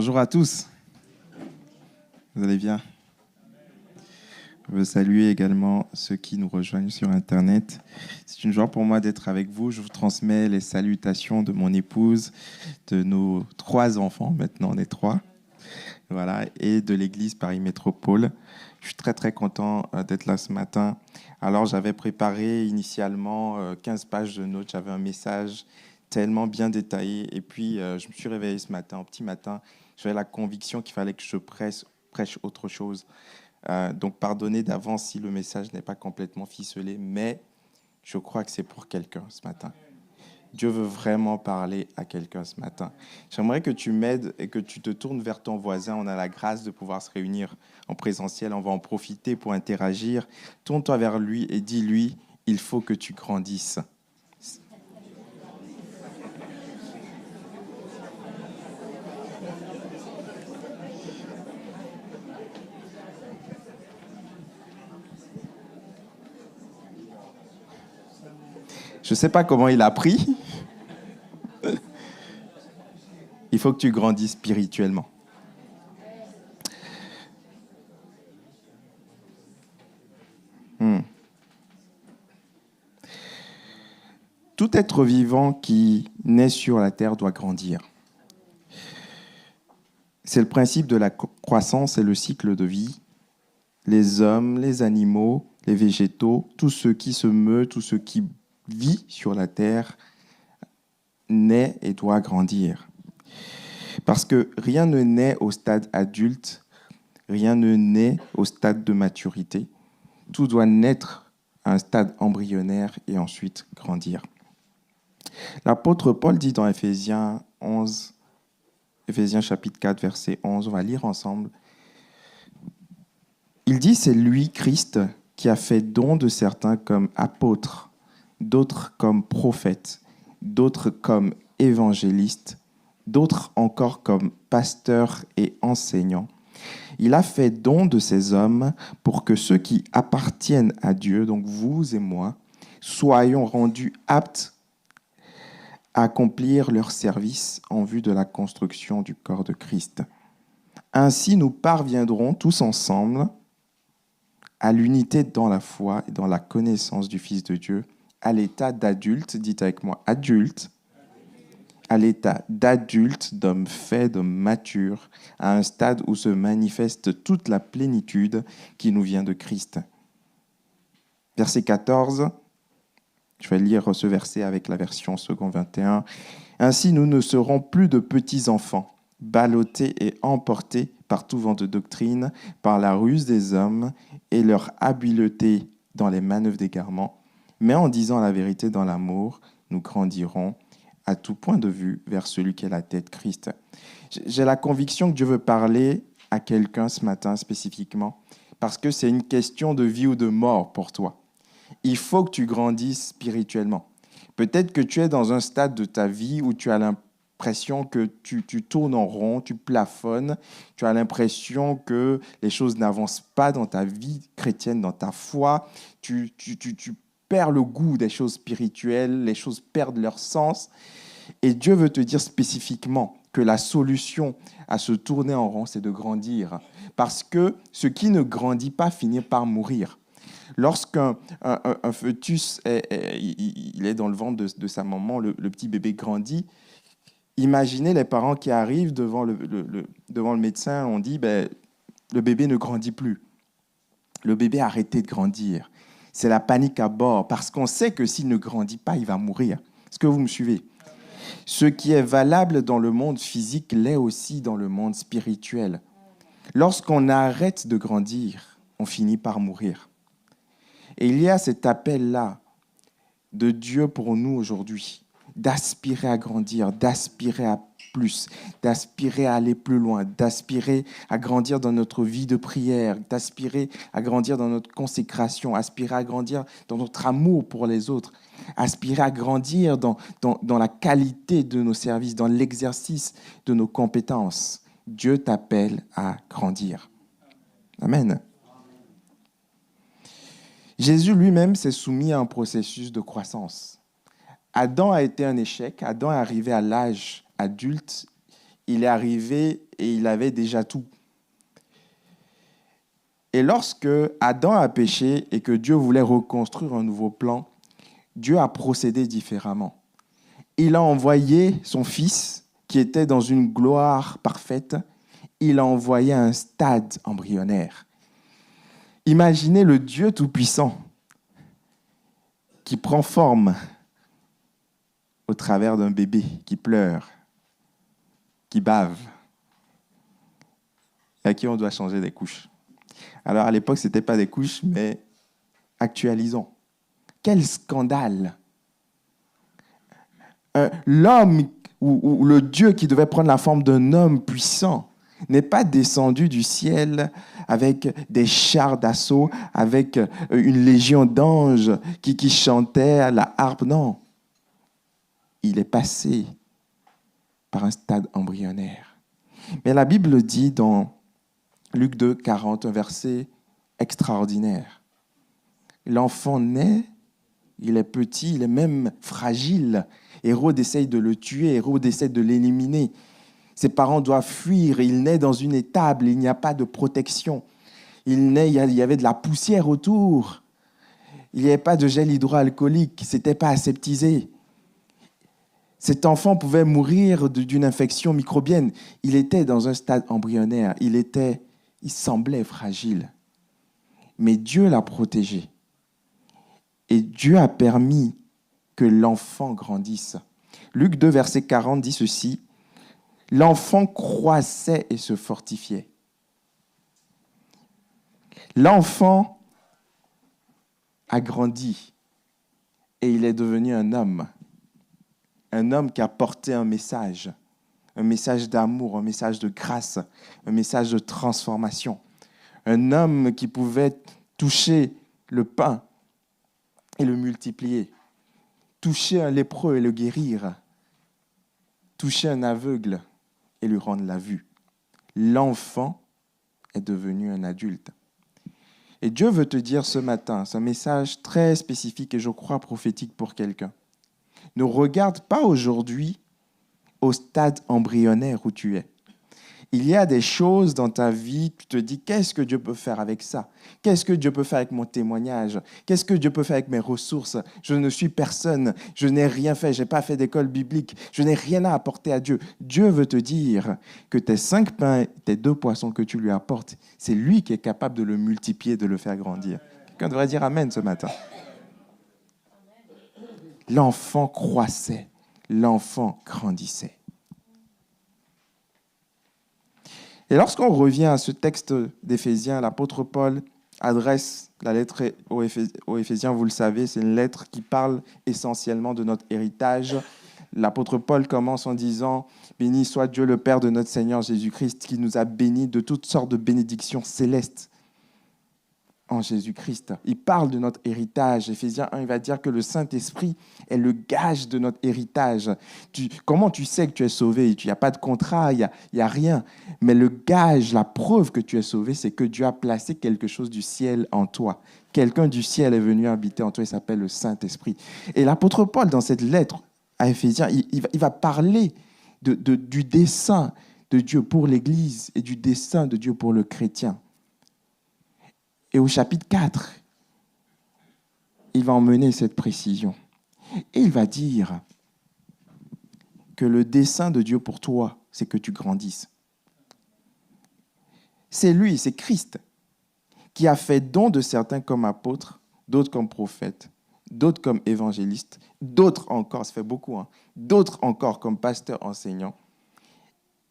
Bonjour à tous, vous allez bien? Je veux saluer également ceux qui nous rejoignent sur Internet. C'est une joie pour moi d'être avec vous. Je vous transmets les salutations de mon épouse, de nos 3 enfants, maintenant on est 3, voilà, et de l'église Paris Métropole. Je suis très très content d'être là ce matin. Alors j'avais préparé initialement 15 pages de notes, j'avais un message tellement bien détaillé. Et puis je me suis réveillé ce matin, au petit matin, j'avais la conviction qu'il fallait que je prêche autre chose. Donc pardonnez d'avance si le message n'est pas complètement ficelé, mais je crois que c'est pour quelqu'un ce matin. Dieu veut vraiment parler à quelqu'un ce matin. J'aimerais que tu m'aides et que tu te tournes vers ton voisin. On a la grâce de pouvoir se réunir en présentiel. On va en profiter pour interagir. Tourne-toi vers lui et dis-lui, il faut que tu grandisses. Je ne sais pas comment il a pris. Il faut que tu grandisses spirituellement. Tout être vivant qui naît sur la terre doit grandir. C'est le principe de la croissance et le cycle de vie. Les hommes, les animaux, les végétaux, tout ce qui se meut, tout ce qui vit sur la terre naît et doit grandir. Parce que rien ne naît au stade adulte, rien ne naît au stade de maturité. Tout doit naître à un stade embryonnaire et ensuite grandir. L'apôtre Paul dit dans Éphésiens chapitre 4, verset 11, on va lire ensemble. Il dit, c'est lui, Christ, qui a fait don de certains comme apôtres, d'autres comme prophètes, d'autres comme évangélistes, d'autres encore comme pasteurs et enseignants. Il a fait don de ces hommes pour que ceux qui appartiennent à Dieu, donc vous et moi, soyons rendus aptes à accomplir leur service en vue de la construction du corps de Christ. Ainsi, nous parviendrons tous ensemble à l'unité dans la foi et dans la connaissance du Fils de Dieu, à l'état d'adulte, dites avec moi, adulte, à l'état d'adulte, d'homme fait, d'homme mature, à un stade où se manifeste toute la plénitude qui nous vient de Christ. Verset 14, je vais lire ce verset avec la version second 21. Ainsi, nous ne serons plus de petits enfants, ballottés et emportés par tout vent de doctrine, par la ruse des hommes et leur habileté dans les manœuvres d'égarement, mais en disant la vérité dans l'amour, nous grandirons à tout point de vue vers celui qui est la tête, Christ. J'ai la conviction que Dieu veut parler à quelqu'un ce matin spécifiquement, parce que c'est une question de vie ou de mort pour toi. Il faut que tu grandisses spirituellement. Peut-être que tu es dans un stade de ta vie où tu as l'impression que tu tournes en rond, tu plafonnes, tu as l'impression que les choses n'avancent pas dans ta vie chrétienne, dans ta foi, tu perds le goût des choses spirituelles, les choses perdent leur sens. Et Dieu veut te dire spécifiquement que la solution à se tourner en rond, c'est de grandir. Parce que ce qui ne grandit pas finit par mourir. Lorsqu'un fœtus il est dans le ventre de sa maman, le petit bébé grandit, imaginez les parents qui arrivent devant le médecin, on dit le bébé ne grandit plus. Le bébé a arrêté de grandir. C'est la panique à bord parce qu'on sait que s'il ne grandit pas, il va mourir. Est-ce que vous me suivez? Ce qui est valable dans le monde physique l'est aussi dans le monde spirituel. Lorsqu'on arrête de grandir, on finit par mourir. Et il y a cet appel-là de Dieu pour nous aujourd'hui, d'aspirer à grandir, d'aspirer à plus, d'aspirer à aller plus loin, d'aspirer à grandir dans notre vie de prière, d'aspirer à grandir dans notre consécration, aspirer à grandir dans notre amour pour les autres, aspirer à grandir dans la qualité de nos services, dans l'exercice de nos compétences. Dieu t'appelle à grandir. Amen. Jésus lui-même s'est soumis à un processus de croissance. Adam a été un échec. Adam est arrivé à l'âge adulte. Il est arrivé et il avait déjà tout. Et lorsque Adam a péché et que Dieu voulait reconstruire un nouveau plan, Dieu a procédé différemment. Il a envoyé son fils, qui était dans une gloire parfaite, il a envoyé à un stade embryonnaire. Imaginez le Dieu Tout-Puissant qui prend forme au travers d'un bébé qui pleure, qui bave, et à qui on doit changer des couches. Alors à l'époque, ce n'était pas des couches, mais actualisons. Quel scandale! L'homme ou le Dieu qui devait prendre la forme d'un homme puissant n'est pas descendu du ciel avec des chars d'assaut, avec une légion d'anges qui chantaient à la harpe. Non, il est passé par un stade embryonnaire. Mais la Bible dit dans Luc 2, 40, un verset extraordinaire. L'enfant naît, il est petit, il est même fragile. Hérode essaye de le tuer, Hérode essaie de l'éliminer. Ses parents doivent fuir, il naît dans une étable, il n'y a pas de protection. Il y avait de la poussière autour. Il n'y avait pas de gel hydroalcoolique, ce n'était pas aseptisé. Cet enfant pouvait mourir d'une infection microbienne. Il était dans un stade embryonnaire, il semblait fragile. Mais Dieu l'a protégé. Et Dieu a permis que l'enfant grandisse. Luc 2, verset 40 dit ceci. L'enfant croissait et se fortifiait. L'enfant a grandi et il est devenu un homme qui a porté un message d'amour, un message de grâce, un message de transformation. Un homme qui pouvait toucher le pain et le multiplier, toucher un lépreux et le guérir, toucher un aveugle et lui rendre la vue. L'enfant est devenu un adulte. Et Dieu veut te dire ce matin, c'est un message très spécifique et je crois prophétique pour quelqu'un. Ne regarde pas aujourd'hui au stade embryonnaire où tu es. Il y a des choses dans ta vie, tu te dis, qu'est-ce que Dieu peut faire avec ça? Qu'est-ce que Dieu peut faire avec mon témoignage? Qu'est-ce que Dieu peut faire avec mes ressources? Je ne suis personne, je n'ai rien fait, je n'ai pas fait d'école biblique, je n'ai rien à apporter à Dieu. Dieu veut te dire que tes 5 pains, tes 2 poissons que tu lui apportes, c'est lui qui est capable de le multiplier, de le faire grandir. Quelqu'un devrait dire Amen ce matin. L'enfant croissait, l'enfant grandissait. Et lorsqu'on revient à ce texte d'Éphésiens, l'apôtre Paul adresse la lettre aux Éphésiens, vous le savez, c'est une lettre qui parle essentiellement de notre héritage. L'apôtre Paul commence en disant « Béni soit Dieu le Père de notre Seigneur Jésus-Christ qui nous a bénis de toutes sortes de bénédictions célestes en Jésus-Christ. » Il parle de notre héritage. Éphésiens 1, il va dire que le Saint-Esprit est le gage de notre héritage. Comment tu sais que tu es sauvé? Il n'y a pas de contrat, il n'y a rien. Mais le gage, la preuve que tu es sauvé, c'est que Dieu a placé quelque chose du ciel en toi. Quelqu'un du ciel est venu habiter en toi, il s'appelle le Saint-Esprit. Et l'apôtre Paul, dans cette lettre à Éphésiens, il va parler du dessein de Dieu pour l'Église et du dessein de Dieu pour le chrétien. Et au chapitre 4, il va emmener cette précision. Et il va dire que le dessein de Dieu pour toi, c'est que tu grandisses. C'est lui, c'est Christ, qui a fait don de certains comme apôtres, d'autres comme prophètes, d'autres comme évangélistes, d'autres encore, ça fait beaucoup, d'autres encore comme pasteurs enseignants.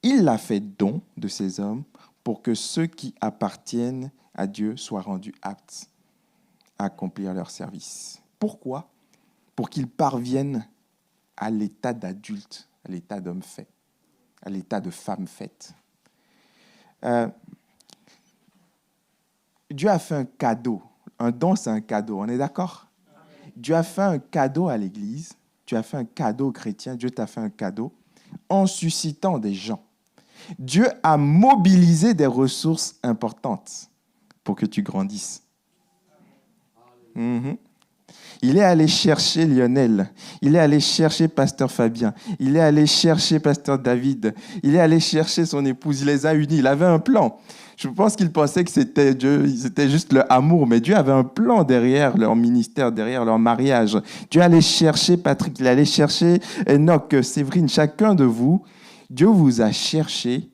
Il a fait don de ces hommes pour que ceux qui appartiennent à Dieu soient rendus aptes à accomplir leur service. Pourquoi? Pour qu'ils parviennent à l'état d'adulte, à l'état d'homme fait, à l'état de femme faite. Dieu a fait un cadeau. Un don, c'est un cadeau. On est d'accord? Dieu a fait un cadeau à l'Église. Tu as fait un cadeau aux chrétiens. Dieu t'a fait un cadeau en suscitant des gens. Dieu a mobilisé des ressources importantes pour que tu grandisses. Il est allé chercher Lionel. Il est allé chercher Pasteur Fabien. Il est allé chercher Pasteur David. Il est allé chercher son épouse. Il les a unis. Il avait un plan. Je pense qu'il pensait que c'était Dieu, c'était juste le amour, mais Dieu avait un plan derrière leur ministère, derrière leur mariage. Dieu allait chercher Patrick, il allait chercher Enoch, Séverine, chacun de vous. Dieu vous a cherché,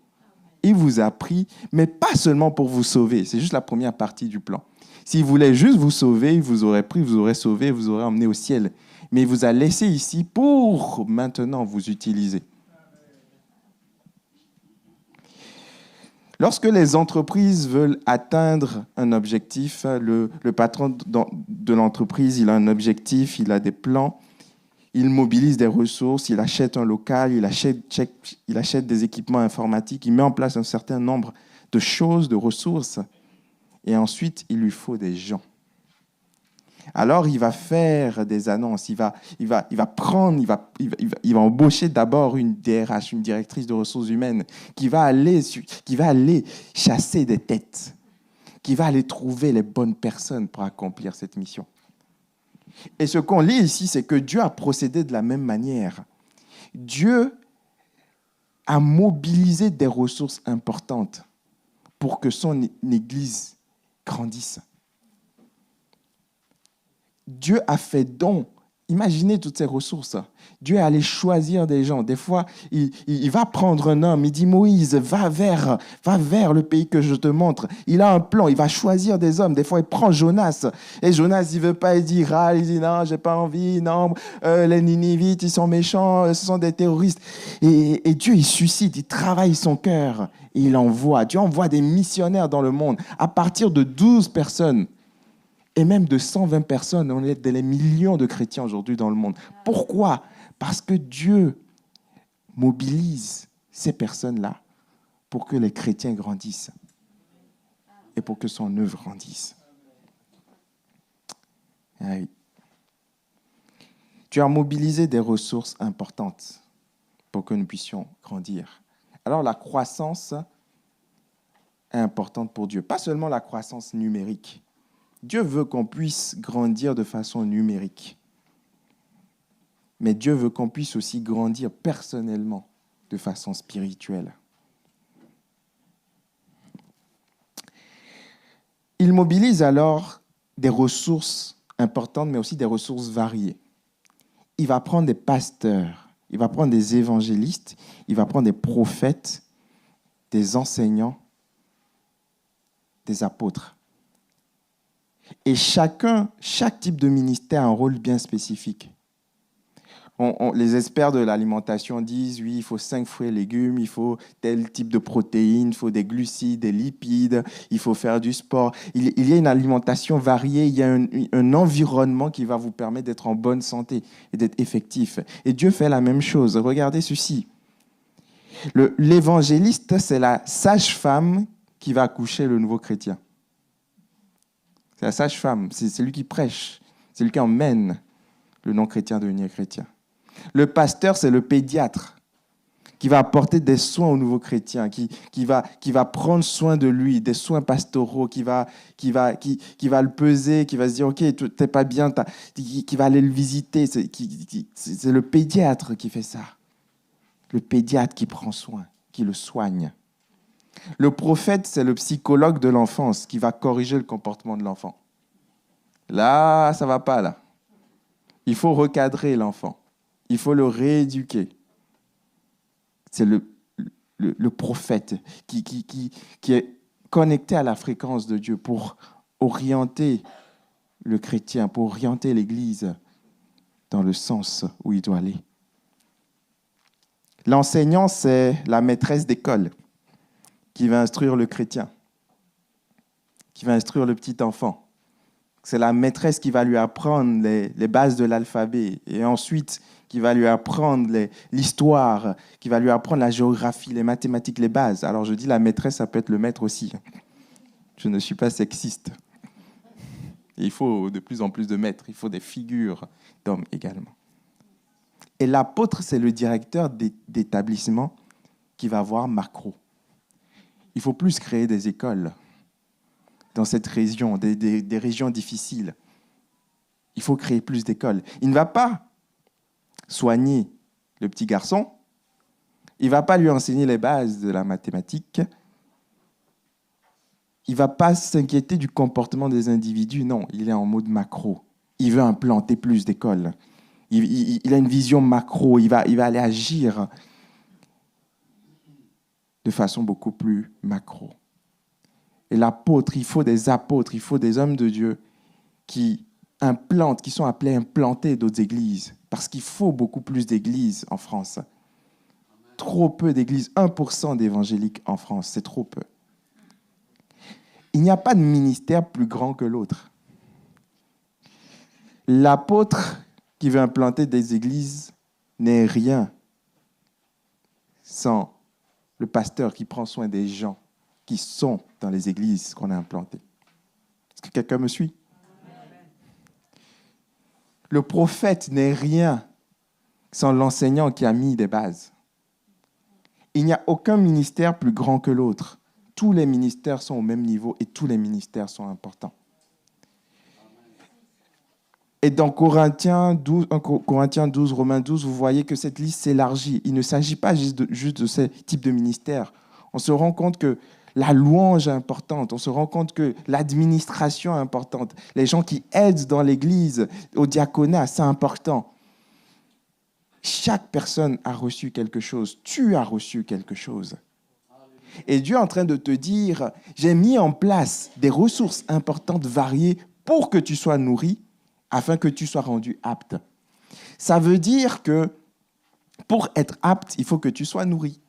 il vous a pris, mais pas seulement pour vous sauver. C'est juste la première partie du plan. S'il voulait juste vous sauver, il vous aurait pris, vous aurait sauvé, vous aurait emmené au ciel. Mais il vous a laissé ici pour maintenant vous utiliser. Lorsque les entreprises veulent atteindre un objectif, le patron de l'entreprise, il a un objectif, il a des plans, il mobilise des ressources, il achète un local, il achète des équipements informatiques, il met en place un certain nombre de choses, de ressources, et ensuite, il lui faut des gens. Alors, il va faire des annonces, il va embaucher d'abord une DRH, une directrice de ressources humaines, qui va aller chasser des têtes, qui va aller trouver les bonnes personnes pour accomplir cette mission. Et ce qu'on lit ici, c'est que Dieu a procédé de la même manière. Dieu a mobilisé des ressources importantes pour que son Église grandisse. Dieu a fait don. Imaginez toutes ces ressources. Dieu est allé choisir des gens. Des fois, il va prendre un homme. Il dit, Moïse, va vers le pays que je te montre. Il a un plan. Il va choisir des hommes. Des fois, il prend Jonas. Et Jonas, il ne veut pas. Il dit, non, j'ai pas envie. Non, les Ninivites, ils sont méchants. Ce sont des terroristes. Et Dieu, il suscite. Il travaille son cœur. Et il envoie. Dieu envoie des missionnaires dans le monde. À partir de 12 personnes. Et même de 120 personnes, on est des millions de chrétiens aujourd'hui dans le monde. Pourquoi ? Parce que Dieu mobilise ces personnes-là pour que les chrétiens grandissent et pour que son œuvre grandisse. Ah oui. Tu as mobilisé des ressources importantes pour que nous puissions grandir. Alors la croissance est importante pour Dieu. Pas seulement la croissance numérique. Dieu veut qu'on puisse grandir de façon numérique. Mais Dieu veut qu'on puisse aussi grandir personnellement de façon spirituelle. Il mobilise alors des ressources importantes, mais aussi des ressources variées. Il va prendre des pasteurs, il va prendre des évangélistes, il va prendre des prophètes, des enseignants, des apôtres. Et chaque type de ministère a un rôle bien spécifique. Les experts de l'alimentation disent, oui, il faut 5 fruits et légumes, il faut tel type de protéines, il faut des glucides, des lipides, il faut faire du sport. Il y a une alimentation variée, il y a un environnement qui va vous permettre d'être en bonne santé et d'être effectif. Et Dieu fait la même chose. Regardez ceci. L'évangéliste, c'est la sage-femme qui va accoucher le nouveau chrétien. C'est la sage-femme, c'est celui qui prêche, c'est celui qui emmène le non-chrétien à devenir chrétien. Le pasteur, c'est le pédiatre qui va apporter des soins au nouveau chrétien, qui va prendre soin de lui, des soins pastoraux, qui va le peser, qui va se dire, OK, tu n'es pas bien, qui va aller le visiter. C'est le pédiatre qui fait ça. Le pédiatre qui prend soin, qui le soigne. Le prophète, c'est le psychologue de l'enfance qui va corriger le comportement de l'enfant. Là, ça ne va pas, là. Il faut recadrer l'enfant. Il faut le rééduquer. C'est le prophète qui est connecté à la fréquence de Dieu pour orienter le chrétien, pour orienter l'Église dans le sens où il doit aller. L'enseignant, c'est la maîtresse d'école qui va instruire le chrétien, qui va instruire le petit enfant. C'est la maîtresse qui va lui apprendre les bases de l'alphabet et ensuite qui va lui apprendre l'histoire, qui va lui apprendre la géographie, les mathématiques, les bases. Alors je dis la maîtresse, ça peut être le maître aussi. Je ne suis pas sexiste. Et il faut de plus en plus de maîtres, il faut des figures d'hommes également. Et l'apôtre, c'est le directeur d'établissement qui va voir macro. Il faut plus créer des écoles dans cette région, des régions difficiles. Il faut créer plus d'écoles. Il ne va pas soigner le petit garçon. Il ne va pas lui enseigner les bases de la mathématique. Il ne va pas s'inquiéter du comportement des individus. Non, il est en mode macro. Il veut implanter plus d'écoles. Il a une vision macro. Il va aller agir de façon beaucoup plus macro. Et l'apôtre, il faut des apôtres, il faut des hommes de Dieu qui implantent, qui sont appelés à implanter d'autres églises. Parce qu'il faut beaucoup plus d'églises en France. Trop peu d'églises. 1% d'évangéliques en France, c'est trop peu. Il n'y a pas de ministère plus grand que l'autre. L'apôtre qui veut implanter des églises n'est rien sans le pasteur qui prend soin des gens qui sont dans les églises qu'on a implantées. Est-ce que quelqu'un me suit? Le prophète n'est rien sans l'enseignant qui a mis des bases. Il n'y a aucun ministère plus grand que l'autre. Tous les ministères sont au même niveau et tous les ministères sont importants. Et dans Corinthiens 12, Romains 12, vous voyez que cette liste s'élargit. Il ne s'agit pas juste de ce type de ministère. On se rend compte que la louange est importante. On se rend compte que l'administration est importante. Les gens qui aident dans l'Église, au diaconat, c'est important. Chaque personne a reçu quelque chose. Tu as reçu quelque chose. Et Dieu est en train de te dire, j'ai mis en place des ressources importantes, variées, pour que tu sois nourri, afin que tu sois rendu apte. Ça veut dire que pour être apte, il faut que tu sois nourri.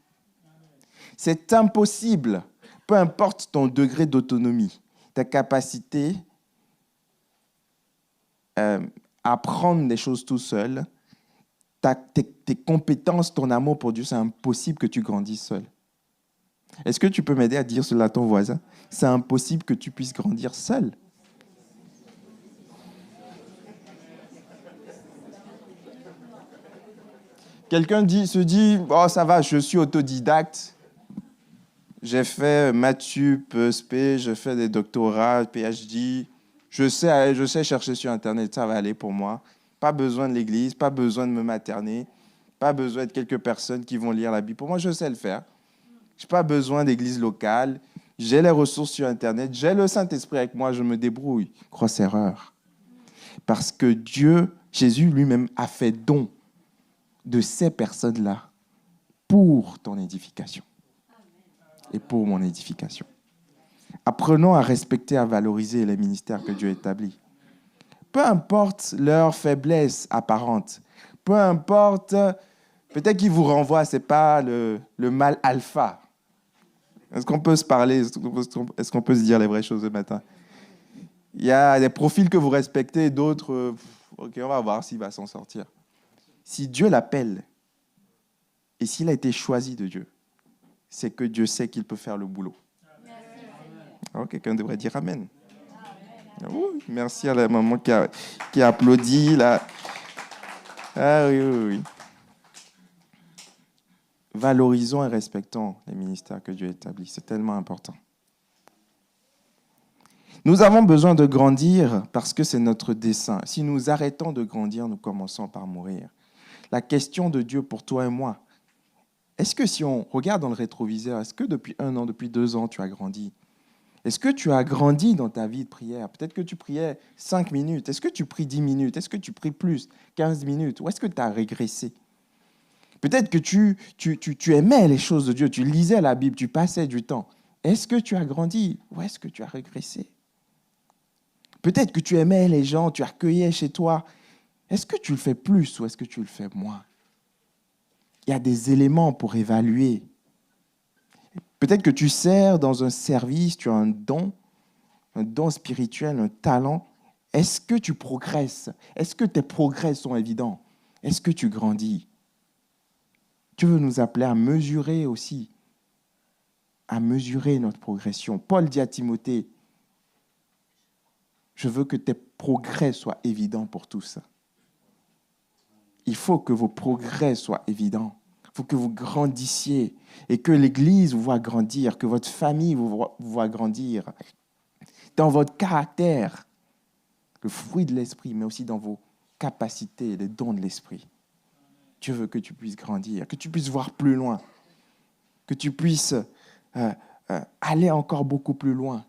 C'est impossible, peu importe ton degré d'autonomie, ta capacité à apprendre des choses tout seul, tes compétences, ton amour pour Dieu, c'est impossible que tu grandisses seul. Est-ce que tu peux m'aider à dire cela à ton voisin? C'est impossible que tu puisses grandir seul. Quelqu'un se dit, oh, ça va, je suis autodidacte. J'ai fait Maths Sup, SP, j'ai fait des doctorats, PhD. Je sais chercher sur Internet, ça va aller pour moi. Pas besoin de l'église, pas besoin de me materner, pas besoin de quelques personnes qui vont lire la Bible. Pour moi, je sais le faire. Je n'ai pas besoin d'église locale. J'ai les ressources sur Internet. J'ai le Saint-Esprit avec moi, je me débrouille. Grosse erreur. Parce que Jésus lui-même a fait don de ces personnes-là pour ton édification et pour mon édification. Apprenons à respecter, à valoriser les ministères que Dieu établit. Peu importe leur faiblesse apparente, peu importe, peut-être qu'ils vous renvoient, ce n'est pas le mal alpha. Est-ce qu'on peut se parler? Est-ce qu'on peut se dire les vraies choses ce matin? Il y a des profils que vous respectez, d'autres, ok, on va voir s'il va s'en sortir. Si Dieu l'appelle, et s'il a été choisi de Dieu, c'est que Dieu sait qu'il peut faire le boulot. Alors, quelqu'un devrait dire Amen. Oui, merci à la maman qui a applaudi. Là. Ah oui. Valorisons et respectons les ministères que Dieu établit. C'est tellement important. Nous avons besoin de grandir parce que c'est notre dessein. Si nous arrêtons de grandir, nous commençons par mourir. La question de Dieu pour toi et moi, est-ce que si on regarde dans le rétroviseur, est-ce que depuis 1 an, depuis 2 ans, tu as grandi? Est-ce que tu as grandi dans ta vie de prière? Peut-être que tu priais 5 minutes. Est-ce que tu pries 10 minutes? Est-ce que tu pries plus, 15 minutes? Ou est-ce que tu as régressé? Peut-être que tu aimais les choses de Dieu, tu lisais la Bible, tu passais du temps. Est-ce que tu as grandi ou est-ce que tu as régressé? Peut-être que tu aimais les gens, tu accueillais chez toi. Est-ce que tu le fais plus ou est-ce que tu le fais moins? Il y a des éléments pour évaluer. Peut-être que tu sers dans un service, tu as un don spirituel, un talent. Est-ce que tu progresses? Est-ce que tes progrès sont évidents? Est-ce que tu grandis? Dieu veut nous appeler à mesurer aussi, à mesurer notre progression. Paul dit à Timothée, je veux que tes progrès soient évidents pour tous. Il faut que vos progrès soient évidents. Il faut que vous grandissiez et que l'Église vous voit grandir, que votre famille vous voit grandir. Dans votre caractère, le fruit de l'esprit, mais aussi dans vos capacités et les dons de l'esprit. Dieu veut que tu puisses grandir, que tu puisses voir plus loin, que tu puisses aller encore beaucoup plus loin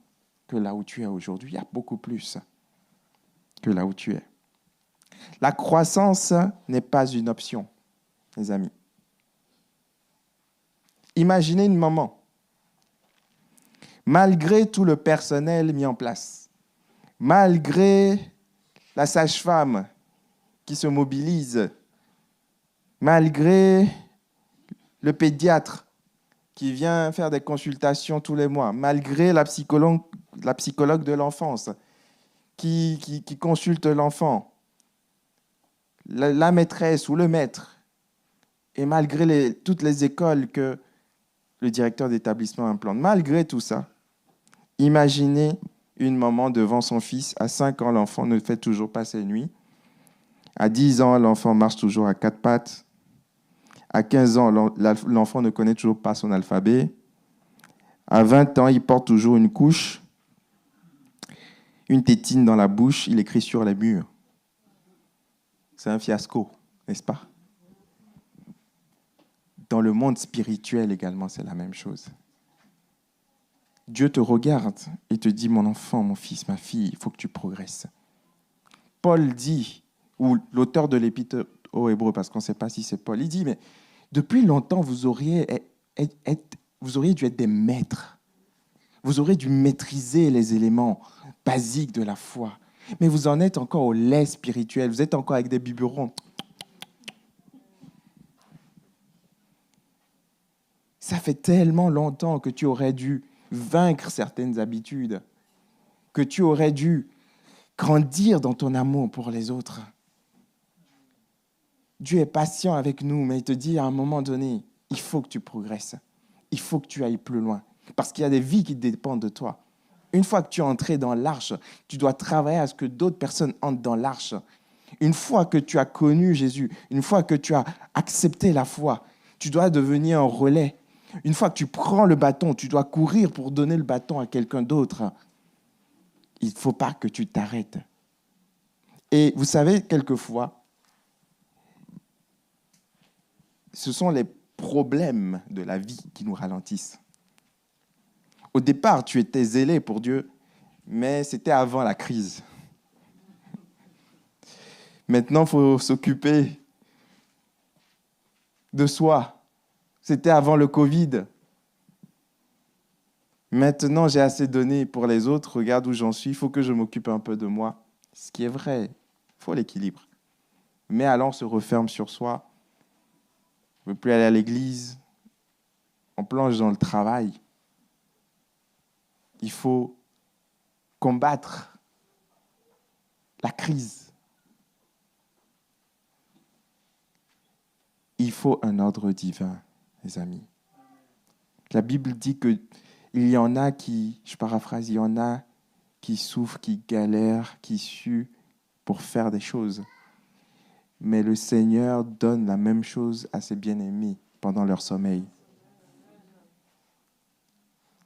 que là où tu es aujourd'hui. Il y a beaucoup plus que là où tu es. La croissance n'est pas une option, les amis. Imaginez une maman, malgré tout le personnel mis en place, malgré la sage-femme qui se mobilise, malgré le pédiatre qui vient faire des consultations tous les mois, malgré la psychologue de l'enfance qui consulte l'enfant, la maîtresse ou le maître, et malgré toutes les écoles que le directeur d'établissement implante, malgré tout ça, imaginez une maman devant son fils. À 5 ans, l'enfant ne fait toujours pas ses nuits. À 10 ans, l'enfant marche toujours à 4 pattes. À 15 ans, l'enfant ne connaît toujours pas son alphabet. À 20 ans, il porte toujours une couche, une tétine dans la bouche, il écrit sur les murs. C'est un fiasco, n'est-ce pas? Dans le monde spirituel également, c'est la même chose. Dieu te regarde et te dit, mon enfant, mon fils, ma fille, il faut que tu progresses. Paul dit, ou l'auteur de l'épître aux Hébreux, parce qu'on ne sait pas si c'est Paul, il dit, mais depuis longtemps, vous auriez dû être des maîtres. Vous auriez dû maîtriser les éléments basiques de la foi. Mais vous en êtes encore au lait spirituel. Vous êtes encore avec des biberons. Ça fait tellement longtemps que tu aurais dû vaincre certaines habitudes, que tu aurais dû grandir dans ton amour pour les autres. Dieu est patient avec nous, mais il te dit à un moment donné, il faut que tu progresses. Il faut que tu ailles plus loin. Parce qu'il y a des vies qui dépendent de toi. Une fois que tu es entré dans l'arche, tu dois travailler à ce que d'autres personnes entrent dans l'arche. Une fois que tu as connu Jésus, une fois que tu as accepté la foi, tu dois devenir un relais. Une fois que tu prends le bâton, tu dois courir pour donner le bâton à quelqu'un d'autre. Il ne faut pas que tu t'arrêtes. Et vous savez, quelquefois, ce sont les problèmes de la vie qui nous ralentissent. Au départ, tu étais zélé pour Dieu, mais c'était avant la crise. Maintenant, il faut s'occuper de soi. C'était avant le Covid. Maintenant, j'ai assez donné pour les autres. Regarde où j'en suis. Il faut que je m'occupe un peu de moi. Ce qui est vrai, il faut l'équilibre. Mais alors, on se referme sur soi. On ne veut plus aller à l'église. On plonge dans le travail. Il faut combattre la crise. Il faut un ordre divin, les amis. La Bible dit qu'il y en a qui, je paraphrase, il y en a qui souffrent, qui galèrent, qui suent pour faire des choses. Mais le Seigneur donne la même chose à ses bien-aimés pendant leur sommeil.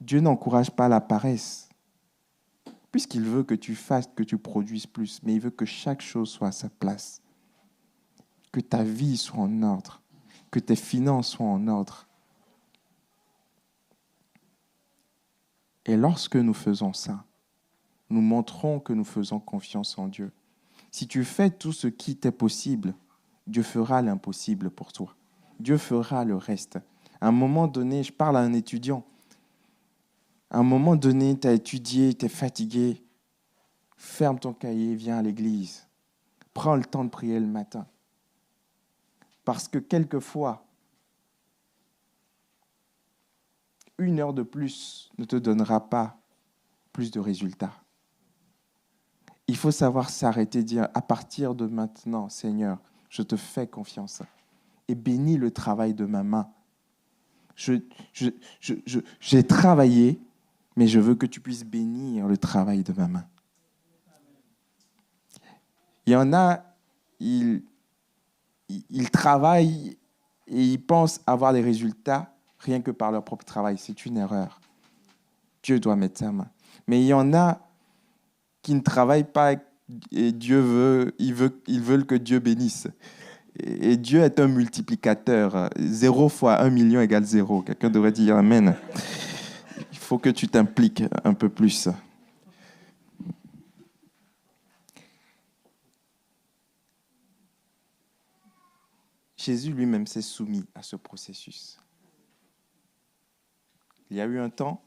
Dieu n'encourage pas la paresse, puisqu'il veut que tu fasses, que tu produises plus, mais il veut que chaque chose soit à sa place, que ta vie soit en ordre, que tes finances soient en ordre. Et lorsque nous faisons ça, nous montrons que nous faisons confiance en Dieu. Si tu fais tout ce qui t'est possible, Dieu fera l'impossible pour toi. Dieu fera le reste. À un moment donné, je parle à un étudiant. À un moment donné, tu as étudié, tu es fatigué. Ferme ton cahier, viens à l'église. Prends le temps de prier le matin. Parce que quelquefois, 1 heure de plus ne te donnera pas plus de résultats. Il faut savoir s'arrêter et dire, à partir de maintenant, Seigneur, je te fais confiance et bénis le travail de ma main. J'ai travaillé, mais je veux que tu puisses bénir le travail de ma main. Il y en a, ils travaillent et ils pensent avoir des résultats rien que par leur propre travail. C'est une erreur. Dieu doit mettre sa main. Mais il y en a qui ne travaillent pas Et ils veulent que Dieu bénisse. Et Dieu est un multiplicateur. 0 fois 1 million égale 0. Quelqu'un devrait dire Amen. Il faut que tu t'impliques un peu plus. Jésus lui-même s'est soumis à ce processus. Il y a eu un temps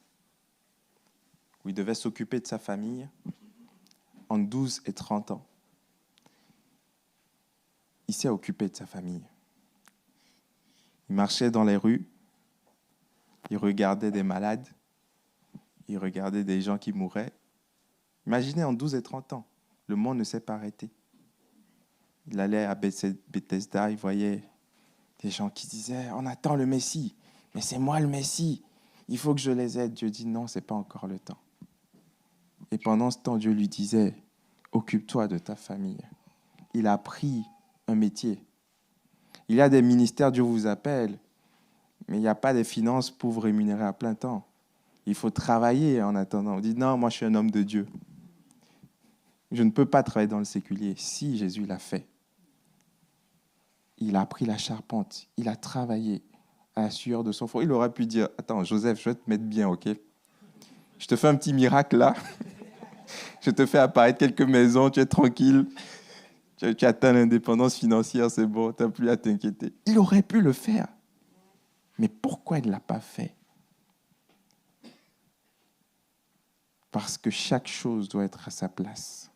où il devait s'occuper de sa famille en 12 et 30 ans. Il s'est occupé de sa famille. Il marchait dans les rues, il regardait des malades, il regardait des gens qui mouraient. Imaginez en 12 et 30 ans, le monde ne s'est pas arrêté. Il allait à Bethesda, il voyait des gens qui disaient « On attend le Messie, mais c'est moi le Messie, il faut que je les aide. » Dieu dit « Non, ce n'est pas encore le temps. » Et pendant ce temps, Dieu lui disait « Occupe-toi de ta famille. » Il a pris un métier. Il y a des ministères, Dieu vous appelle, mais il n'y a pas de finances pour vous rémunérer à plein temps. Il faut travailler en attendant. On dit « Non, moi je suis un homme de Dieu. Je ne peux pas travailler dans le séculier. » Si, Jésus l'a fait. Il a pris la charpente, il a travaillé à la sueur de son front. Il aurait pu dire, attends, Joseph, je vais te mettre bien, ok? Je te fais un petit miracle là. Je te fais apparaître quelques maisons, tu es tranquille. Tu atteins l'indépendance financière, c'est bon, tu n'as plus à t'inquiéter. Il aurait pu le faire. Mais pourquoi il ne l'a pas fait? Parce que chaque chose doit être à sa place.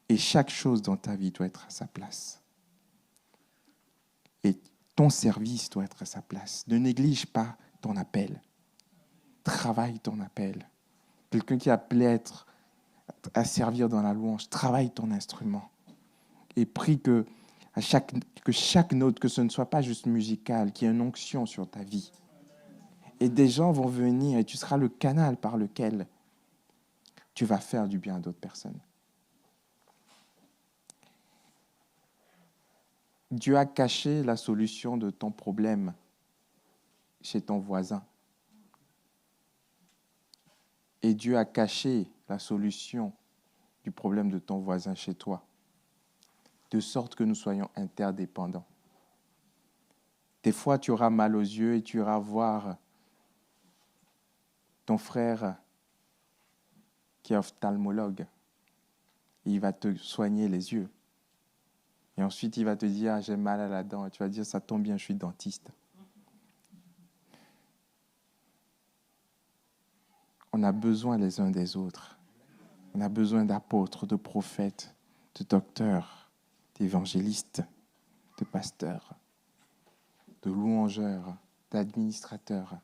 Et chaque chose dans ta vie doit être à sa place. Et ton service doit être à sa place. Ne néglige pas ton appel. Travaille ton appel. Quelqu'un qui est appelé à servir dans la louange, travaille ton instrument. Et prie que chaque note, que ce ne soit pas juste musical, qu'il y ait une onction sur ta vie. Et des gens vont venir et tu seras le canal par lequel tu vas faire du bien à d'autres personnes. Dieu a caché la solution de ton problème chez ton voisin. Et Dieu a caché la solution du problème de ton voisin chez toi, de sorte que nous soyons interdépendants. Des fois, tu auras mal aux yeux et tu iras voir ton frère qui est ophtalmologue. Et il va te soigner les yeux. Et ensuite, il va te dire, ah, j'ai mal à la dent. Et tu vas dire, ça tombe bien, je suis dentiste. On a besoin les uns des autres. On a besoin d'apôtres, de prophètes, de docteurs, d'évangélistes, de pasteurs, de louangeurs, d'administrateurs,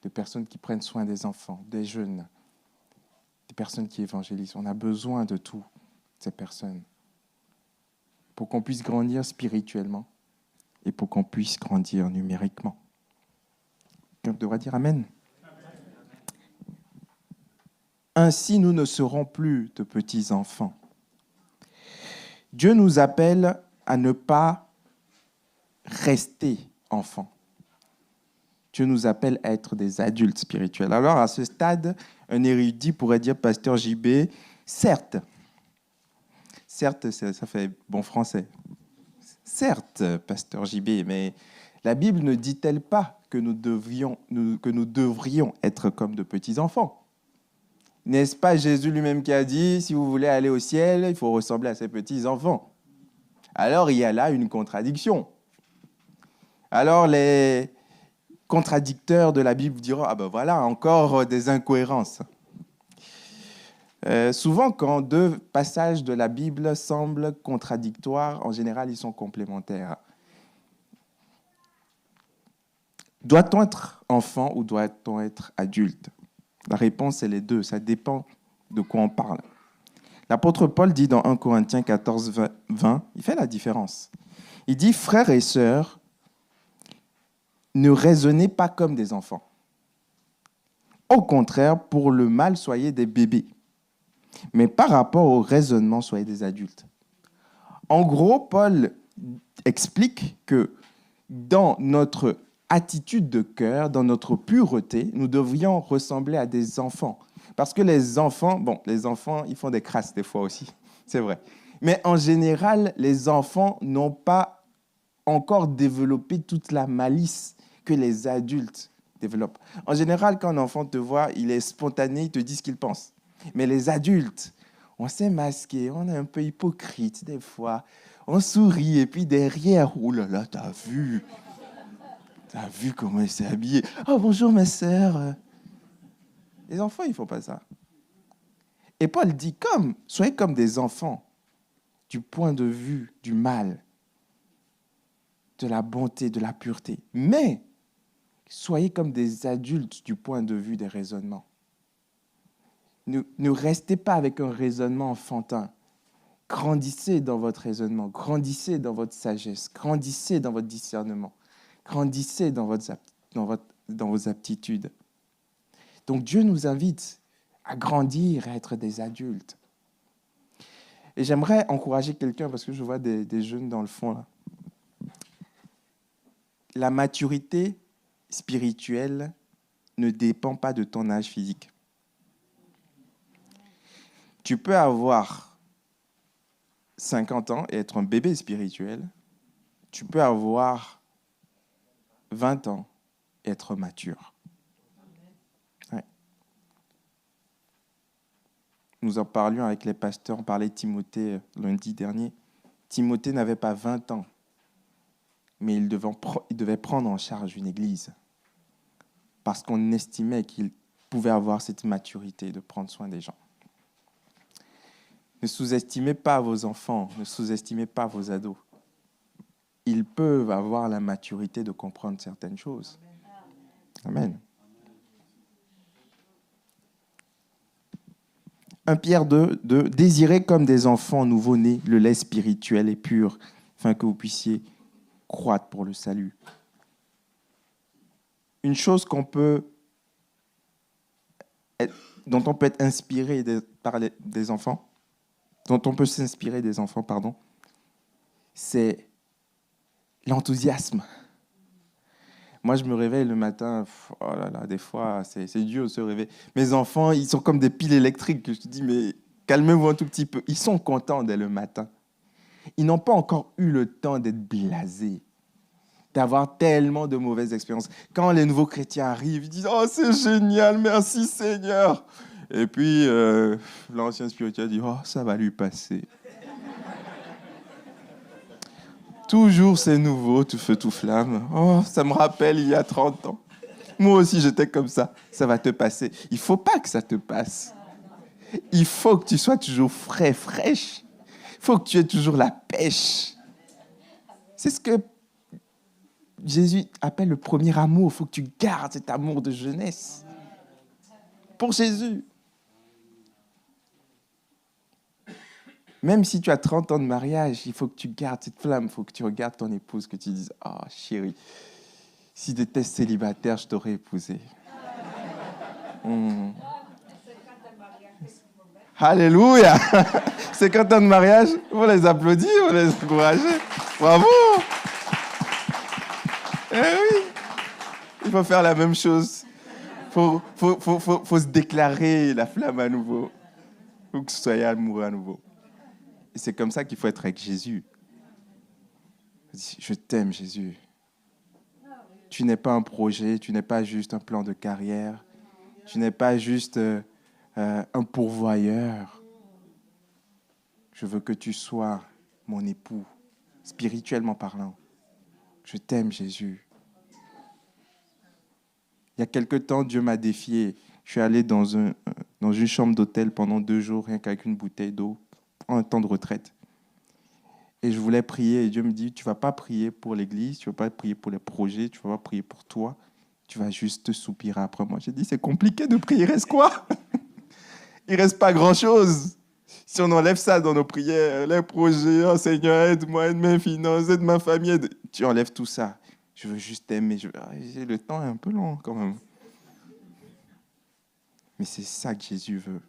de personnes qui prennent soin des enfants, des jeunes, des personnes qui évangélisent. On a besoin de toutes ces personnes pour qu'on puisse grandir spirituellement et pour qu'on puisse grandir numériquement. On devrait dire Amen. Ainsi, nous ne serons plus de petits enfants. Dieu nous appelle à ne pas rester enfants. Dieu nous appelle à être des adultes spirituels. Alors, à ce stade, un érudit pourrait dire, Pasteur JB, certes, ça fait bon français. Certes, Pasteur JB, mais la Bible ne dit-elle pas que nous devrions être comme de petits-enfants? N'est-ce pas Jésus lui-même qui a dit, si vous voulez aller au ciel, il faut ressembler à ses petits-enfants? Alors, il y a là une contradiction. Alors, les contradicteurs de la Bible diront, ah ben voilà, encore des incohérences. Souvent, quand deux passages de la Bible semblent contradictoires, en général, ils sont complémentaires. Doit-on être enfant ou doit-on être adulte? La réponse est les deux, ça dépend de quoi on parle. L'apôtre Paul dit dans 1 Corinthiens 14, 20, il fait la différence. Il dit, frères et sœurs, ne raisonnez pas comme des enfants. Au contraire, pour le mal, soyez des bébés. Mais par rapport au raisonnement, soyez des adultes. En gros, Paul explique que dans notre attitude de cœur, dans notre pureté, nous devrions ressembler à des enfants. Parce que les enfants, ils font des crasses des fois aussi, c'est vrai. Mais en général, les enfants n'ont pas encore développé toute la malice que les adultes développent. En général, quand un enfant te voit, il est spontané, il te dit ce qu'il pense. Mais les adultes, on s'est masqué, on est un peu hypocrite des fois. On sourit et puis derrière, oh là là, t'as vu comment il s'est habillé. Oh bonjour ma sœur. Les enfants, ils font pas ça. Et Paul dit soyez comme des enfants du point de vue du mal, de la bonté, de la pureté. Mais soyez comme des adultes du point de vue des raisonnements. Ne restez pas avec un raisonnement enfantin. Grandissez dans votre raisonnement, grandissez dans votre sagesse, grandissez dans votre discernement, grandissez dans vos aptitudes. Donc Dieu nous invite à grandir, à être des adultes. Et j'aimerais encourager quelqu'un, parce que je vois des jeunes dans le fond là. La maturité spirituelle ne dépend pas de ton âge physique. Tu peux avoir 50 ans et être un bébé spirituel. Tu peux avoir 20 ans et être mature. Ouais. Nous en parlions avec les pasteurs, on parlait de Timothée lundi dernier. Timothée n'avait pas 20 ans, mais il devait prendre en charge une église parce qu'on estimait qu'il pouvait avoir cette maturité de prendre soin des gens. Ne sous-estimez pas vos enfants, ne sous-estimez pas vos ados. Ils peuvent avoir la maturité de comprendre certaines choses. Amen. 1 Pierre 2, désirez comme des enfants nouveau-nés le lait spirituel et pur, afin que vous puissiez croître pour le salut. Une chose dont on peut être inspiré par des enfants, dont on peut s'inspirer des enfants, c'est l'enthousiasme. Moi, je me réveille le matin, oh là là, des fois, c'est dur de se réveiller. Mes enfants, ils sont comme des piles électriques. Je te dis, mais calmez-vous un tout petit peu. Ils sont contents dès le matin. Ils n'ont pas encore eu le temps d'être blasés, d'avoir tellement de mauvaises expériences. Quand les nouveaux chrétiens arrivent, ils disent « Oh, c'est génial, merci Seigneur !» Et puis, l'ancien spirituel dit « Oh, ça va lui passer. » Toujours c'est nouveau, tout feu, tout flamme. Oh, ça me rappelle il y a 30 ans. Moi aussi, j'étais comme ça. Ça va te passer. Il ne faut pas que ça te passe. Il faut que tu sois toujours frais, fraîche. Il faut que tu aies toujours la pêche. C'est ce que Jésus appelle le premier amour. Il faut que tu gardes cet amour de jeunesse pour Jésus. Même si tu as 30 ans de mariage, il faut que tu gardes cette flamme. Il faut que tu regardes ton épouse, que tu dises « Ah, chérie, si tu étais célibataire, je t'aurais épousé. » Alléluia. 50 ans de mariage, vous les applaudissez, vous les encouragez. Bravo. Eh oui, il faut faire la même chose. Faut se déclarer la flamme à nouveau. Il faut que vous soyez amoureux à nouveau. Et c'est comme ça qu'il faut être avec Jésus. Je t'aime, Jésus. Tu n'es pas un projet, tu n'es pas juste un plan de carrière, tu n'es pas juste un pourvoyeur. Je veux que tu sois mon époux, spirituellement parlant. Je t'aime, Jésus. Il y a quelque temps, Dieu m'a défié. Je suis allé dans une chambre d'hôtel pendant 2 jours, rien qu'avec une bouteille d'eau, un temps de retraite. Et je voulais prier, et Dieu me dit, tu ne vas pas prier pour l'église, tu ne vas pas prier pour les projets, tu ne vas pas prier pour toi, tu vas juste te soupirer après moi. J'ai dit, c'est compliqué de prier, il reste quoi? Il ne reste pas grand-chose. Si on enlève ça dans nos prières, les projets, oh Seigneur, aide-moi, aide mes finances, aide ma famille, tu enlèves tout ça. Je veux juste t'aimer. Le temps est un peu long quand même. Mais c'est ça que Jésus veut.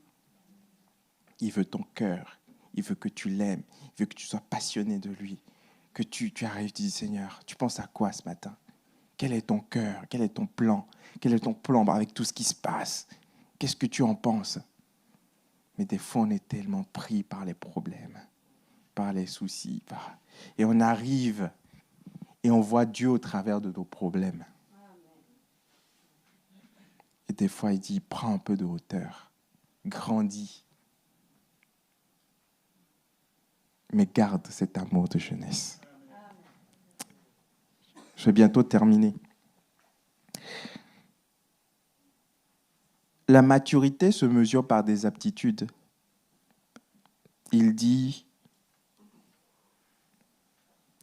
Il veut ton cœur. Il veut que tu l'aimes. Il veut que tu sois passionné de lui. Que tu arrives, tu dis, Seigneur, tu penses à quoi ce matin? Quel est ton cœur? Quel est ton plan? Quel est ton plan avec tout ce qui se passe? Qu'est-ce que tu en penses? Mais des fois, on est tellement pris par les problèmes, par les soucis. Et on arrive et on voit Dieu au travers de nos problèmes. Et des fois, il dit, prends un peu de hauteur, grandis. Mais garde cet amour de jeunesse. Je vais bientôt terminer. La maturité se mesure par des aptitudes. Il dit,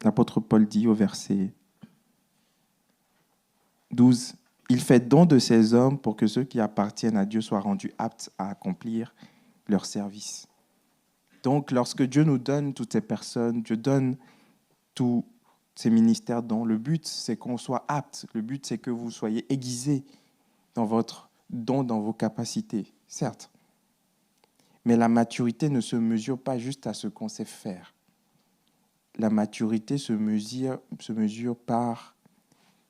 l'apôtre Paul dit au verset 12, « Il fait don de ces hommes pour que ceux qui appartiennent à Dieu soient rendus aptes à accomplir leur service. » Donc, lorsque Dieu nous donne toutes ces personnes, Dieu donne tous ces ministères dont le but, c'est qu'on soit apte. Le but, c'est que vous soyez aiguisés dans votre don, dans vos capacités, certes. Mais la maturité ne se mesure pas juste à ce qu'on sait faire. La maturité se mesure par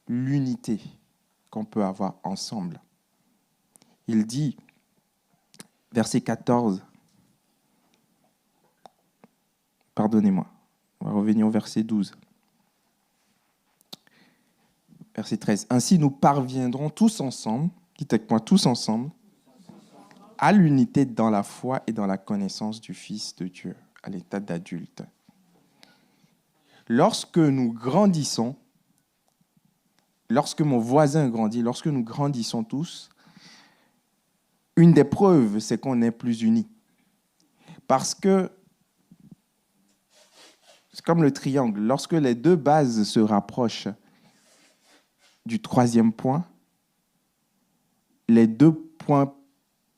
l'unité qu'on peut avoir ensemble. Il dit, verset 14, pardonnez-moi, on va revenir au verset 12. Verset 13. « Ainsi, nous parviendrons tous ensemble, dites avec moi, tous ensemble, à l'unité dans la foi et dans la connaissance du Fils de Dieu, à l'état d'adulte. » Lorsque nous grandissons, lorsque mon voisin grandit, lorsque nous grandissons tous, une des preuves, c'est qu'on est plus unis. Parce que, c'est comme le triangle, lorsque les deux bases se rapprochent du troisième point, les deux points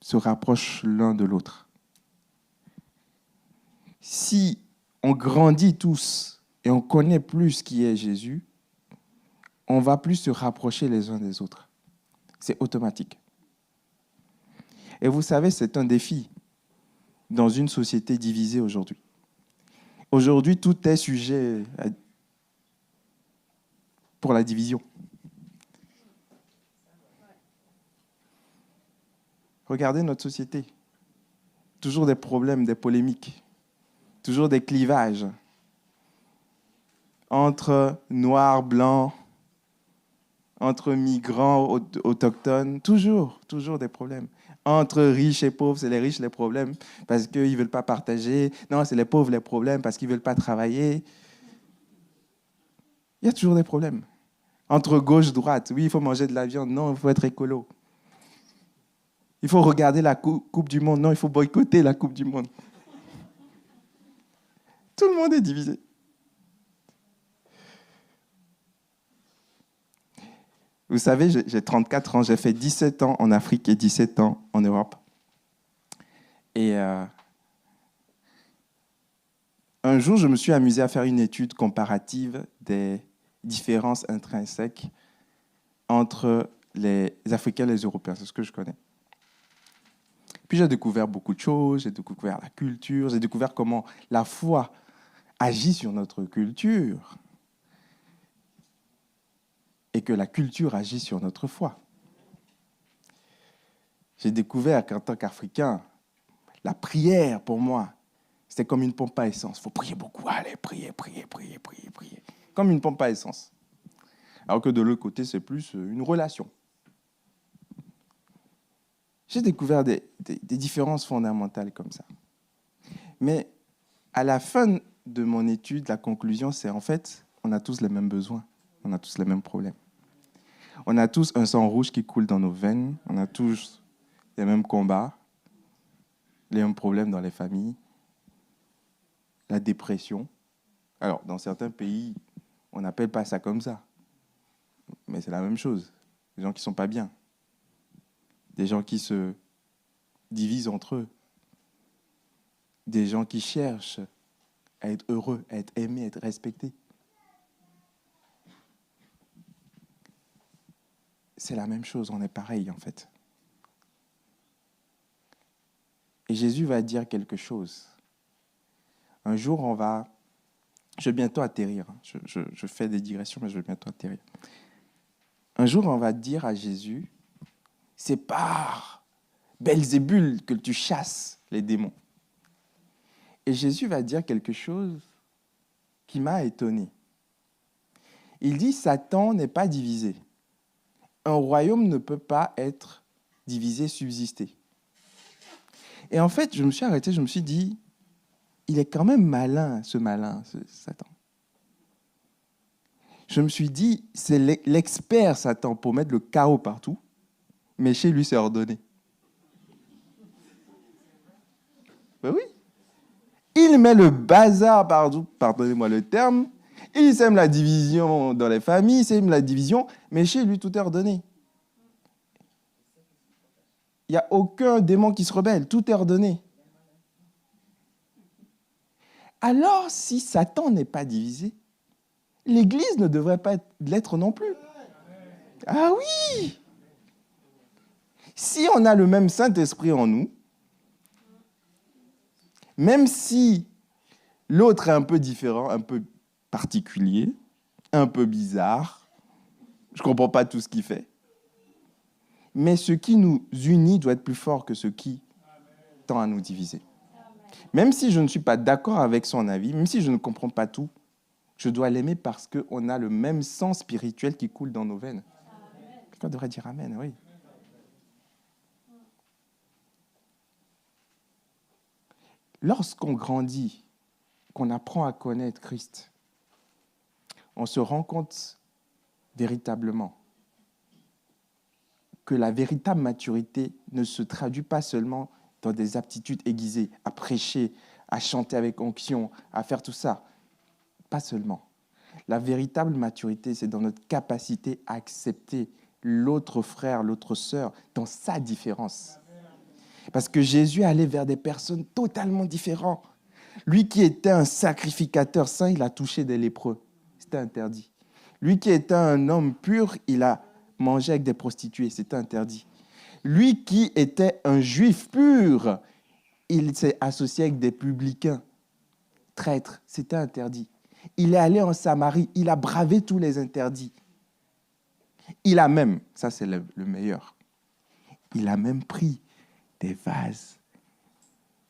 se rapprochent l'un de l'autre. Si on grandit tous et on connaît plus qui est Jésus, on va plus se rapprocher les uns des autres. C'est automatique. Et vous savez, c'est un défi dans une société divisée aujourd'hui. Aujourd'hui, tout est sujet pour la division. Regardez notre société. Toujours des problèmes, des polémiques. Toujours des clivages entre noirs, blancs, entre migrants, autochtones. Toujours des problèmes. Entre riches et pauvres, c'est les riches les problèmes parce qu'ils ne veulent pas partager. Non, c'est les pauvres les problèmes parce qu'ils ne veulent pas travailler. Il y a toujours des problèmes. Entre gauche, droite, oui, il faut manger de la viande. Non, il faut être écolo. Il faut regarder la Coupe du Monde. Non, il faut boycotter la Coupe du Monde. Tout le monde est divisé. Vous savez, j'ai 34 ans, j'ai fait 17 ans en Afrique et 17 ans en Europe. Et un jour, je me suis amusé à faire une étude comparative des différences intrinsèques entre les Africains et les Européens. C'est ce que je connais. Puis j'ai découvert beaucoup de choses, j'ai découvert la culture, j'ai découvert comment la foi agit sur notre culture et que la culture agit sur notre foi. J'ai découvert qu'en tant qu'Africain, la prière, pour moi, c'était comme une pompe à essence. Il faut prier beaucoup. Allez, prier. Comme une pompe à essence. Alors que de l'autre côté, c'est plus une relation. J'ai découvert des différences fondamentales comme ça. Mais à la fin de mon étude, la conclusion, c'est en fait, on a tous les mêmes besoins. On a tous les mêmes problèmes. On a tous un sang rouge qui coule dans nos veines. On a tous les mêmes combats, les mêmes problèmes dans les familles, la dépression. Alors, dans certains pays, on n'appelle pas ça comme ça. Mais c'est la même chose. Des gens qui ne sont pas bien. Des gens qui se divisent entre eux. Des gens qui cherchent à être heureux, à être aimés, à être respectés. C'est la même chose, on est pareil en fait. Et Jésus va dire quelque chose. Un jour, je vais bientôt atterrir. Je fais des digressions, mais je vais bientôt atterrir. Un jour, on va dire à Jésus, c'est par Belzébul, que tu chasses les démons. Et Jésus va dire quelque chose qui m'a étonné. Il dit, Satan n'est pas divisé. Un royaume ne peut pas être divisé, subsister. Et en fait, je me suis arrêté, je me suis dit, il est quand même malin, ce Satan. Je me suis dit, c'est l'expert Satan pour mettre le chaos partout, mais chez lui, c'est ordonné. Ben oui. Il met le bazar partout, pardonnez-moi le terme. Il sème la division dans les familles, il sème la division, mais chez lui, tout est ordonné. Il n'y a aucun démon qui se rebelle, tout est ordonné. Alors, si Satan n'est pas divisé, l'Église ne devrait pas l'être non plus. Ah oui! Si on a le même Saint-Esprit en nous, même si l'autre est un peu différent, un peu particulier, un peu bizarre, je ne comprends pas tout ce qu'il fait, mais ce qui nous unit doit être plus fort que ce qui tend à nous diviser. Même si je ne suis pas d'accord avec son avis, même si je ne comprends pas tout, je dois l'aimer parce qu'on a le même sang spirituel qui coule dans nos veines. Quelqu'un devrait dire Amen, oui. Lorsqu'on grandit, qu'on apprend à connaître Christ, on se rend compte véritablement que la véritable maturité ne se traduit pas seulement dans des aptitudes aiguisées, à prêcher, à chanter avec onction, à faire tout ça. Pas seulement. La véritable maturité, c'est dans notre capacité à accepter l'autre frère, l'autre sœur, dans sa différence. Parce que Jésus allait vers des personnes totalement différentes. Lui qui était un sacrificateur saint, il a touché des lépreux. C'était interdit. Lui qui était un homme pur, il a mangé avec des prostituées. C'était interdit. Lui qui était un juif pur, il s'est associé avec des publicains, traîtres. C'était interdit. Il est allé en Samarie, il a bravé tous les interdits. Il a même, ça c'est le meilleur, il a même pris des vases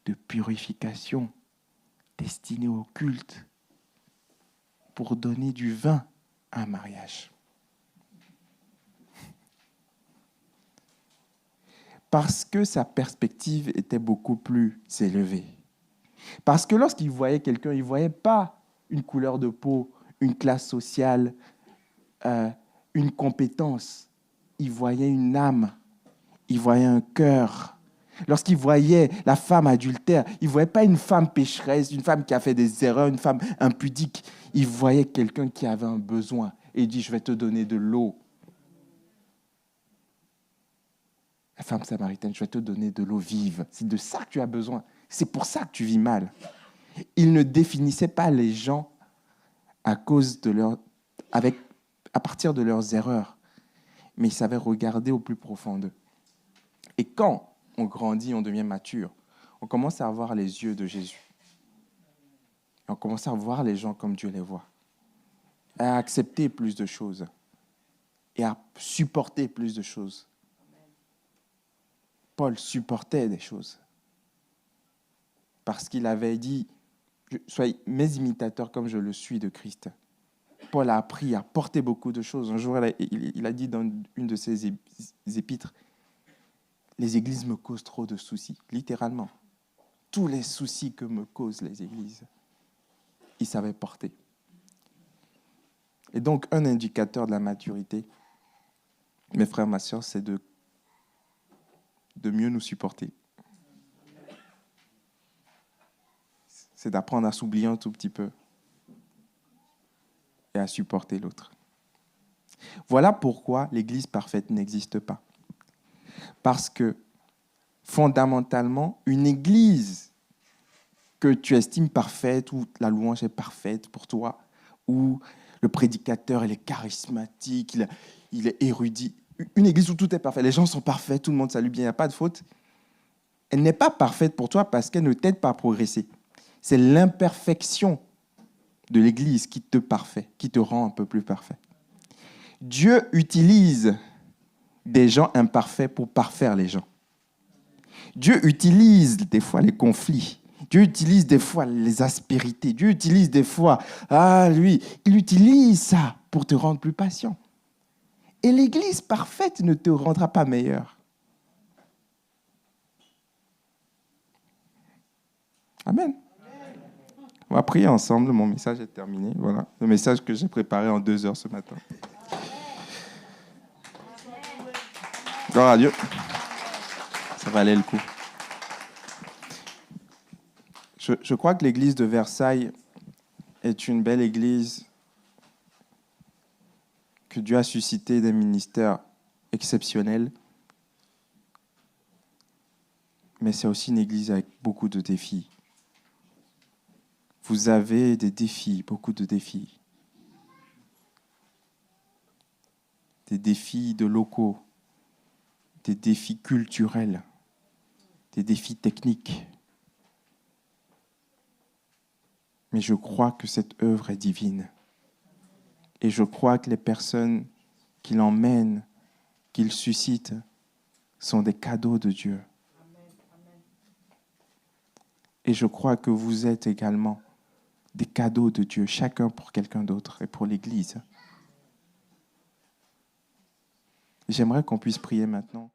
de purification destinés au culte pour donner du vin à un mariage. Parce que sa perspective était beaucoup plus élevée. Parce que lorsqu'il voyait quelqu'un, il ne voyait pas une couleur de peau, une classe sociale, une compétence. Il voyait une âme, il voyait un cœur. Lorsqu'il voyait la femme adultère, il ne voyait pas une femme pécheresse, une femme qui a fait des erreurs, une femme impudique. Il voyait quelqu'un qui avait un besoin et il dit, je vais te donner de l'eau. La femme samaritaine, je vais te donner de l'eau vive. C'est de ça que tu as besoin. C'est pour ça que tu vis mal. Il ne définissait pas les gens à partir de leurs erreurs, mais il savait regarder au plus profond d'eux. Et quand on grandit, on devient mature, on commence à avoir les yeux de Jésus. Et on commence à voir les gens comme Dieu les voit. Et à accepter plus de choses. Et à supporter plus de choses. Paul supportait des choses. Parce qu'il avait dit, soyez mes imitateurs comme je le suis de Christ. Paul a appris à porter beaucoup de choses. Un jour, il a dit dans une de ses épîtres, les églises me causent trop de soucis, littéralement. Tous les soucis que me causent les églises, il savait porter. Et donc, un indicateur de la maturité, mes frères, ma sœur, c'est de mieux nous supporter. C'est d'apprendre à s'oublier un tout petit peu et à supporter l'autre. Voilà pourquoi l'Église parfaite n'existe pas. Parce que, fondamentalement, une Église que tu estimes parfaite, où la louange est parfaite pour toi, où le prédicateur il est charismatique, il est érudit, une Église où tout est parfait, les gens sont parfaits, tout le monde salue bien, il n'y a pas de faute, elle n'est pas parfaite pour toi parce qu'elle ne t'aide pas à progresser. C'est l'imperfection de l'Église qui te parfait, qui te rend un peu plus parfait. Dieu utilise des gens imparfaits pour parfaire les gens. Dieu utilise des fois les conflits. Dieu utilise des fois les aspérités. Dieu utilise des fois, il utilise ça pour te rendre plus patient. Et l'Église parfaite ne te rendra pas meilleur. Amen. On va prier ensemble. Mon message est terminé. Voilà, le message que j'ai préparé en 2 heures ce matin. Gloire à Dieu. Ça valait le coup. Je crois que l'église de Versailles est une belle église, que Dieu a suscité des ministères exceptionnels, mais c'est aussi une église avec beaucoup de défis. Vous avez des défis, beaucoup de défis. Des défis de locaux, des défis culturels, des défis techniques. Mais je crois que cette œuvre est divine. Et je crois que les personnes qu'il emmène, qu'il suscite, sont des cadeaux de Dieu. Et je crois que vous êtes également des cadeaux de Dieu, chacun pour quelqu'un d'autre et pour l'Église. J'aimerais qu'on puisse prier maintenant.